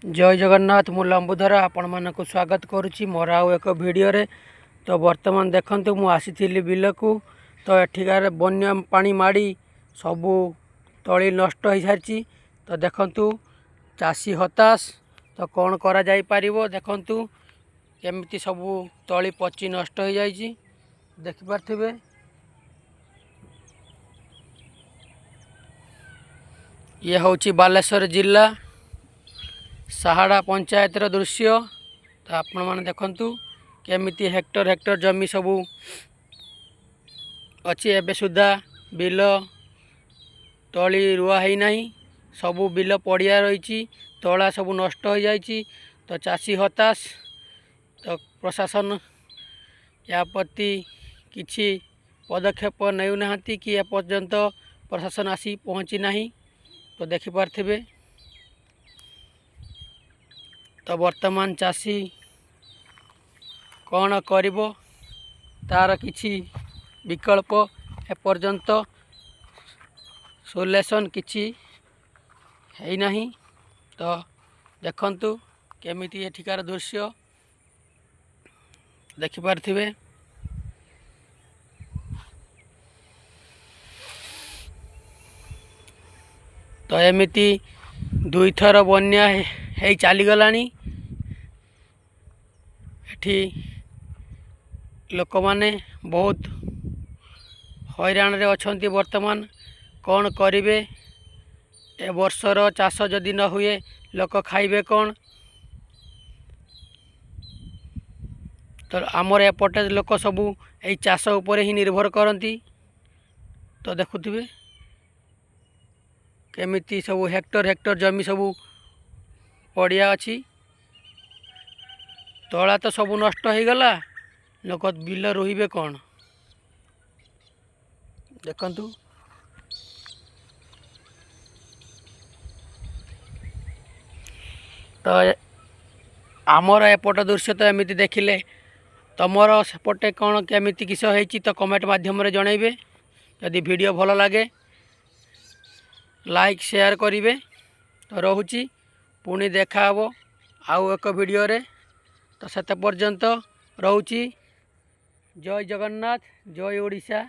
जय जगन्नाथ मु लंबुधर आपण मानक स्वागत करुच्ची मोर आउ एक वीडियो रे। तो वर्तमान देखंतु मु आसीथिली बिल को। तो एठिकार बन्या पानी माड़ी सबू तली नष्ट हो सारी। तो देखंतु चाषी हताश। तो कौन करा जाई पारिबो देखंतु केमिति सबू तली पची नष्ट हो जाइए देखि पारथिबे। ये होची बालेश्वर जिला साहाड़ा पंचायत दृश्य। तो आपण मैंने देखंतु केमिति हेक्टर हेक्टर जमी सबू अच्छी एबे सुधा बिल तली रुआ है नहीं। सबू बिल पड़िया रही तला सबू नष्ट हो जाइए। तो चाषी हताश। तो प्रशासन या प्रति किछि पदक्षेप नेउना कि एपर्यंत प्रशासन आसी पहुँची नहीं। तो देखि पारथिबे। तो वर्तमान चाषी कौन करिबो तार किछि विकल्प एपर्यंत सोल्यूशन किछि है नहीं। तो देखंतु केमिति एठिकार दृश्य देखि पारथिबे। तो एमिति दुई थर बन्या है चली गलानी। एठी लोक माने बहुत हैरान रे अछंती। वर्तमान कौन करिवे ए वर्षर चाष जदि न हुए लोक खाइबे कौन। तो आमर एपटे लोक सबू यही चाष उपर ही निर्भर करती। तो देखुथिबे केमिति सबू हेक्टर हेक्टर जमी सबू पड़िया अच्छी। तला तो सबू नष्ट हो गला लोक बिल रोहिबे कौन देखंतु। तो आमर एपट दृश्य तो एमिति देखिले तमर सेपटे कौन केमिति किस होइछि तो कमेंट माध्यम रे जणाइबे। यदि वीडियो भल लगे लाइक शेयर करिवे। तो रहुची पुणी देखा हबो आउ एक वीडियो रे। तो सेते पर्यंत रहुची। जय जगन्नाथ जय ओडिशा।